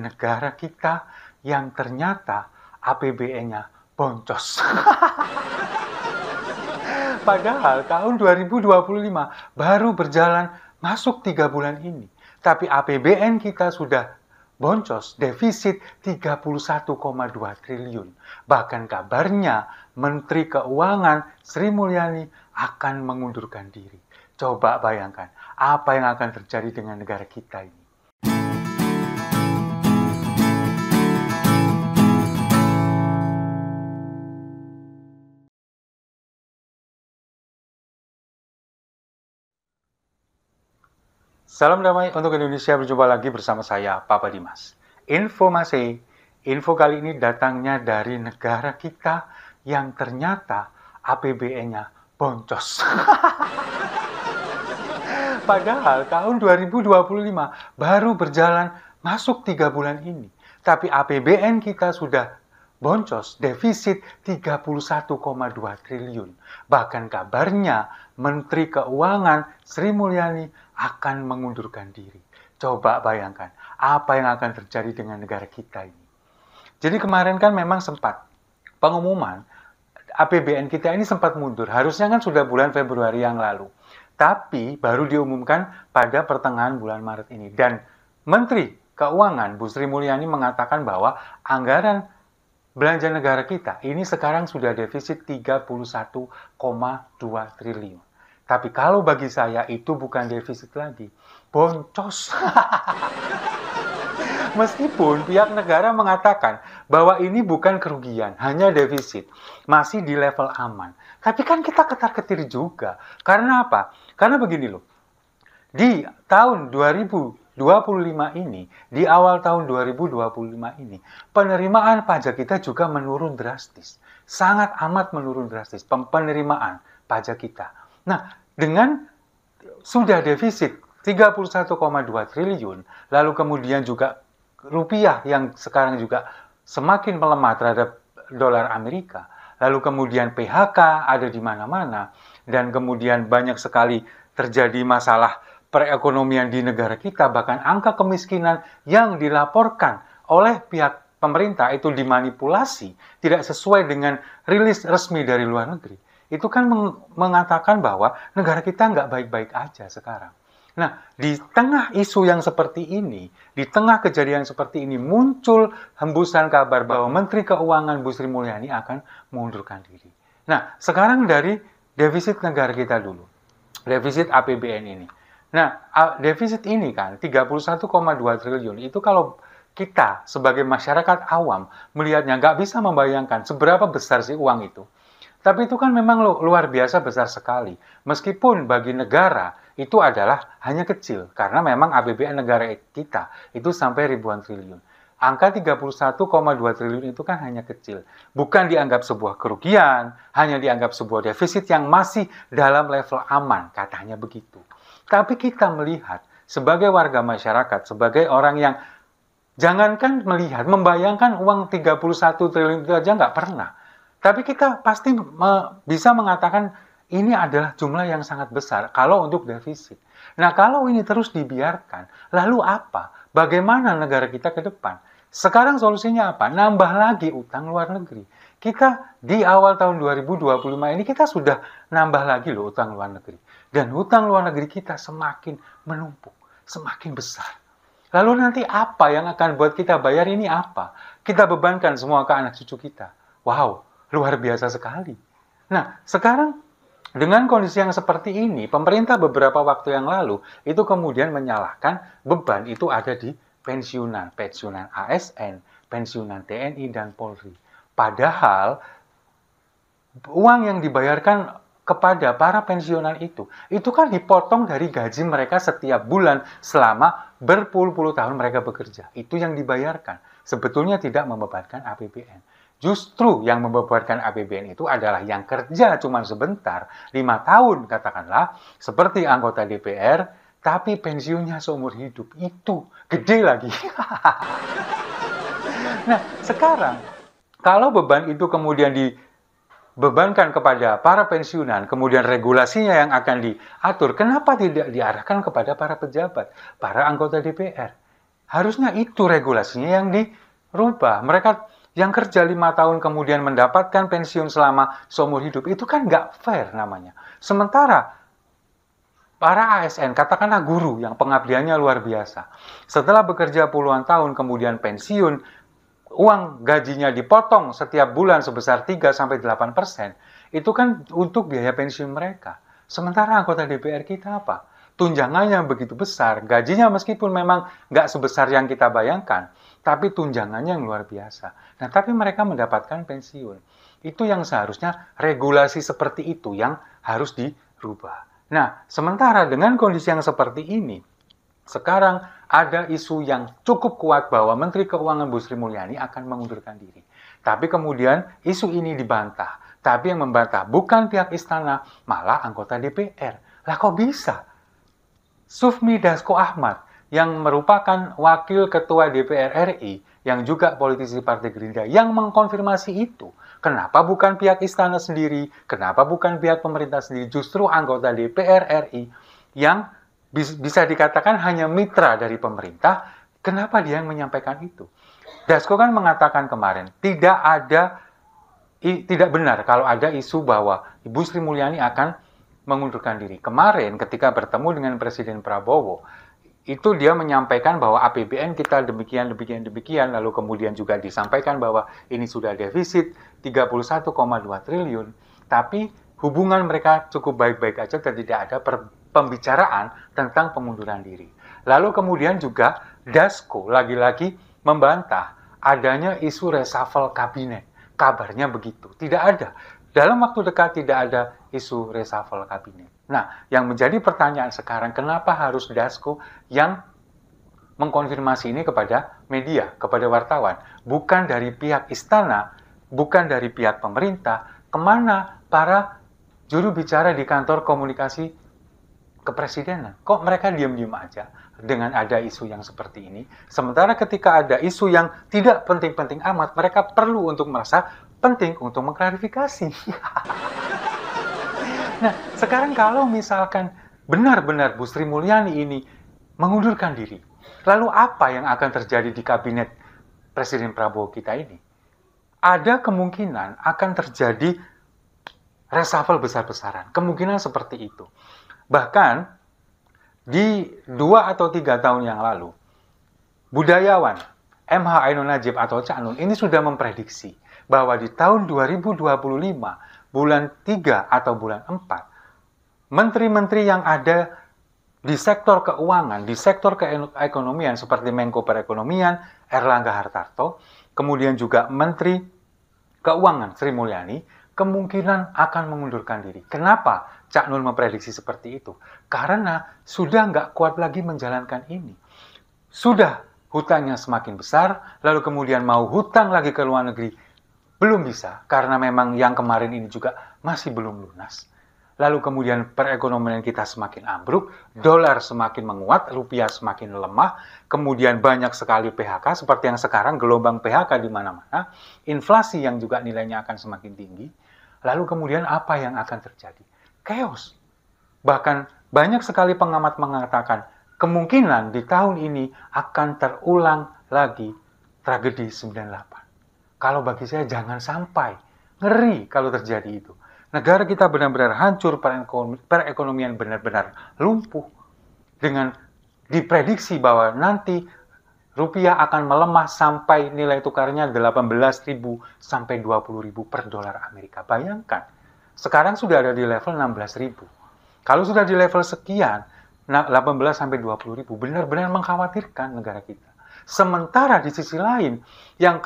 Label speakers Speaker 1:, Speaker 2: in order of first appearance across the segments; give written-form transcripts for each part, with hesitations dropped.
Speaker 1: negara kita yang ternyata APBN-nya boncos. Padahal tahun 2025 baru berjalan masuk 3 bulan ini. Tapi APBN kita sudah boncos, defisit 31,2 triliun. Bahkan kabarnya Menteri Keuangan Sri Mulyani akan mengundurkan diri. Coba bayangkan, apa yang akan terjadi dengan negara kita ini? Salam damai untuk Indonesia, berjumpa lagi bersama saya, Papa Dimas. Info kali ini datangnya dari negara kita yang ternyata APBN-nya boncos. Padahal tahun 2025 baru berjalan masuk 3 bulan ini. Tapi APBN kita sudah boncos, defisit 31,2 triliun. Bahkan kabarnya Menteri Keuangan Sri Mulyani akan mengundurkan diri. Coba bayangkan, apa yang akan terjadi dengan negara kita ini. Jadi kemarin kan memang sempat pengumuman APBN kita ini sempat mundur. Harusnya kan sudah bulan Februari yang lalu. Tapi baru diumumkan pada pertengahan bulan Maret ini. Dan Menteri Keuangan Bu Sri Mulyani mengatakan bahwa anggaran belanja negara kita ini sekarang sudah defisit 31,2 triliun. Tapi kalau bagi saya itu bukan defisit lagi, boncos. Meskipun pihak negara mengatakan bahwa ini bukan kerugian, hanya defisit, masih di level aman. Tapi kan kita ketar-ketir juga. Karena apa? Karena begini loh, di tahun 2025 ini, di awal tahun 2025 ini, penerimaan pajak kita juga menurun drastis. Sangat amat menurun drastis, penerimaan pajak kita. Nah, dengan sudah defisit 31,2 triliun, lalu kemudian juga rupiah yang sekarang juga semakin melemah terhadap dolar Amerika, lalu kemudian PHK ada di mana-mana, dan kemudian banyak sekali terjadi masalah perekonomian di negara kita, bahkan angka kemiskinan yang dilaporkan oleh pihak pemerintah itu dimanipulasi, tidak sesuai dengan rilis resmi dari luar negeri. Itu kan mengatakan bahwa negara kita nggak baik-baik aja sekarang. Nah, di tengah isu yang seperti ini, di tengah kejadian seperti ini, muncul hembusan kabar bahwa Menteri Keuangan Bu Sri Mulyani akan mengundurkan diri. Nah, sekarang dari defisit negara kita dulu, defisit APBN ini. Nah, defisit ini kan 31,2 triliun, itu kalau kita sebagai masyarakat awam melihatnya nggak bisa membayangkan seberapa besar sih uang itu. Tapi itu kan memang luar biasa besar sekali. Meskipun bagi negara itu adalah hanya kecil. Karena memang APBN negara kita itu sampai ribuan triliun. Angka 31,2 triliun itu kan hanya kecil. Bukan dianggap sebuah kerugian, hanya dianggap sebuah defisit yang masih dalam level aman, katanya begitu. Tapi kita melihat sebagai warga masyarakat, sebagai orang yang jangankan melihat, membayangkan uang 31 triliun itu aja nggak pernah. Tapi kita pasti bisa mengatakan ini adalah jumlah yang sangat besar kalau untuk defisit. Nah, kalau ini terus dibiarkan, lalu apa? Bagaimana negara kita ke depan? Sekarang solusinya apa? Nambah lagi utang luar negeri. Kita di awal tahun 2025 ini kita sudah nambah lagi loh utang luar negeri. Dan utang luar negeri kita semakin menumpuk, semakin besar. Lalu nanti apa yang akan buat kita bayar ini apa? Kita bebankan semua ke anak cucu kita. Wow, luar biasa sekali. Nah, sekarang dengan kondisi yang seperti ini, pemerintah beberapa waktu yang lalu itu kemudian menyalahkan beban itu ada di pensiunan ASN, pensiunan TNI dan Polri. Padahal uang yang dibayarkan kepada para pensiunan itu kan dipotong dari gaji mereka setiap bulan selama berpuluh-puluh tahun mereka bekerja. Itu yang dibayarkan. Sebetulnya tidak membebankan APBN. Justru yang membebankan APBN itu adalah yang kerja cuma sebentar, 5 tahun katakanlah, seperti anggota DPR, tapi pensiunnya seumur hidup. Itu gede lagi. Nah, sekarang, kalau beban itu kemudian dibebankan kepada para pensiunan, kemudian regulasinya yang akan diatur, kenapa tidak diarahkan kepada para pejabat, para anggota DPR? Harusnya itu regulasinya yang dirubah. Mereka yang kerja 5 tahun kemudian mendapatkan pensiun selama seumur hidup, itu kan nggak fair namanya. Sementara para ASN, katakanlah guru yang pengabdiannya luar biasa, setelah bekerja puluhan tahun kemudian pensiun, uang gajinya dipotong setiap bulan sebesar 3-8%, itu kan untuk biaya pensiun mereka. Sementara anggota DPR kita apa? Tunjangannya begitu besar, gajinya meskipun memang nggak sebesar yang kita bayangkan, tapi tunjangannya yang luar biasa. Nah, tapi mereka mendapatkan pensiun. Itu yang seharusnya regulasi seperti itu yang harus dirubah. Nah, sementara dengan kondisi yang seperti ini, sekarang ada isu yang cukup kuat bahwa Menteri Keuangan Bu Sri Mulyani akan mengundurkan diri. Tapi kemudian isu ini dibantah. Tapi yang membantah bukan pihak istana, malah anggota DPR. Lah kok bisa? Sufmi Dasko Ahmad yang merupakan wakil ketua DPR RI yang juga politisi Partai Gerindra yang mengkonfirmasi itu. Kenapa bukan pihak istana sendiri? Kenapa bukan pihak pemerintah sendiri? Justru anggota DPR RI yang bisa dikatakan hanya mitra dari pemerintah. Kenapa dia yang menyampaikan itu? Dasko kan mengatakan kemarin tidak benar kalau ada isu bahwa Ibu Sri Mulyani akan mengundurkan diri. Kemarin ketika bertemu dengan Presiden Prabowo, itu dia menyampaikan bahwa APBN kita demikian, lalu kemudian juga disampaikan bahwa ini sudah defisit 31,2 triliun, tapi hubungan mereka cukup baik-baik aja dan tidak ada pembicaraan tentang pengunduran diri. Lalu kemudian juga Dasko lagi-lagi membantah adanya isu reshuffle kabinet. Kabarnya begitu, tidak ada. Dalam waktu dekat tidak ada isu reshuffle kabinet. Nah, yang menjadi pertanyaan sekarang, kenapa harus Dasko yang mengkonfirmasi ini kepada media, kepada wartawan? Bukan dari pihak istana, bukan dari pihak pemerintah, kemana para juru bicara di kantor komunikasi kepresidenan? Kok mereka diam-diam aja dengan ada isu yang seperti ini? Sementara ketika ada isu yang tidak penting-penting amat, mereka perlu untuk merasa penting untuk mengklarifikasi. Nah, sekarang kalau misalkan benar-benar Bu Sri Mulyani ini mengundurkan diri, lalu apa yang akan terjadi di kabinet Presiden Prabowo kita ini? Ada kemungkinan akan terjadi reshuffle besar-besaran. Kemungkinan seperti itu. Bahkan di 2 atau 3 tahun yang lalu, budayawan MH Ainun Nadjib atau Cak Nun ini sudah memprediksi bahwa di tahun 2025, bulan 3 atau bulan 4, menteri-menteri yang ada di sektor keuangan, di sektor keekonomian seperti Menko Perekonomian, Erlangga Hartarto, kemudian juga Menteri Keuangan Sri Mulyani, kemungkinan akan mengundurkan diri. Kenapa Cak Nun memprediksi seperti itu? Karena sudah nggak kuat lagi menjalankan ini. Sudah hutangnya semakin besar, lalu kemudian mau hutang lagi ke luar negeri, belum bisa, karena memang yang kemarin ini juga masih belum lunas. Lalu kemudian perekonomian kita semakin ambruk, dolar semakin menguat, rupiah semakin lemah, kemudian banyak sekali PHK, seperti yang sekarang gelombang PHK di mana-mana, inflasi yang juga nilainya akan semakin tinggi. Lalu kemudian apa yang akan terjadi? Chaos. Bahkan banyak sekali pengamat mengatakan, kemungkinan di tahun ini akan terulang lagi tragedi 98. Kalau bagi saya jangan sampai, ngeri kalau terjadi itu. Negara kita benar-benar hancur, perekonomian benar-benar lumpuh. Dengan diprediksi bahwa nanti rupiah akan melemah sampai nilai tukarnya 18.000 sampai 20.000 per dolar Amerika. Bayangkan, sekarang sudah ada di level 16.000. Kalau sudah di level sekian, 18 sampai 20.000, benar-benar mengkhawatirkan negara kita. Sementara di sisi lain, yang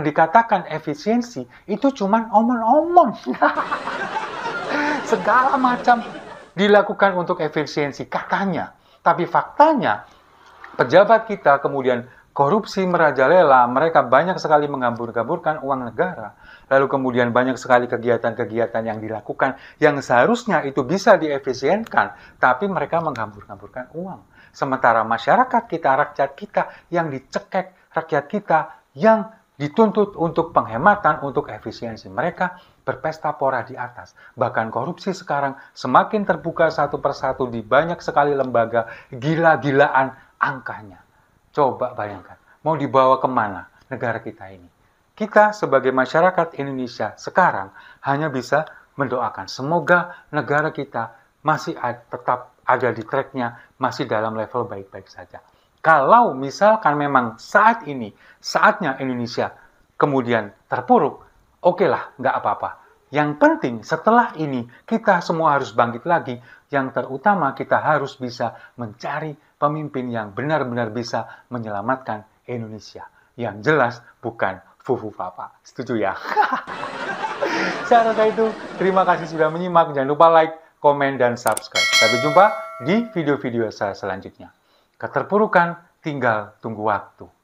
Speaker 1: dikatakan efisiensi itu cuman omong-omong. Segala macam dilakukan untuk efisiensi katanya. Tapi faktanya, pejabat kita kemudian korupsi merajalela, mereka banyak sekali menggambur-gamburkan uang negara. Lalu kemudian banyak sekali kegiatan-kegiatan yang dilakukan yang seharusnya itu bisa diefisienkan, tapi mereka menggambur-gamburkan uang. Sementara masyarakat kita, rakyat kita yang dicekek, rakyat kita yang dituntut untuk penghematan, untuk efisiensi. Mereka berpesta pora di atas. Bahkan korupsi sekarang semakin terbuka satu persatu di banyak sekali lembaga, gila-gilaan angkanya. Coba bayangkan, mau dibawa kemana negara kita ini? Kita sebagai masyarakat Indonesia sekarang hanya bisa mendoakan semoga negara kita masih tetap ada di tracknya, masih dalam level baik-baik saja. Kalau misalkan memang saat ini, saatnya Indonesia kemudian terpuruk, oke lah, nggak apa-apa. Yang penting setelah ini kita semua harus bangkit lagi. Yang terutama kita harus bisa mencari pemimpin yang benar-benar bisa menyelamatkan Indonesia. Yang jelas bukan fufu papa. Setuju ya? Saya rasa itu. Terima kasih sudah menyimak. Jangan lupa like, komen, dan subscribe. Sampai jumpa di video-video saya selanjutnya. Keterpurukan tinggal tunggu waktu.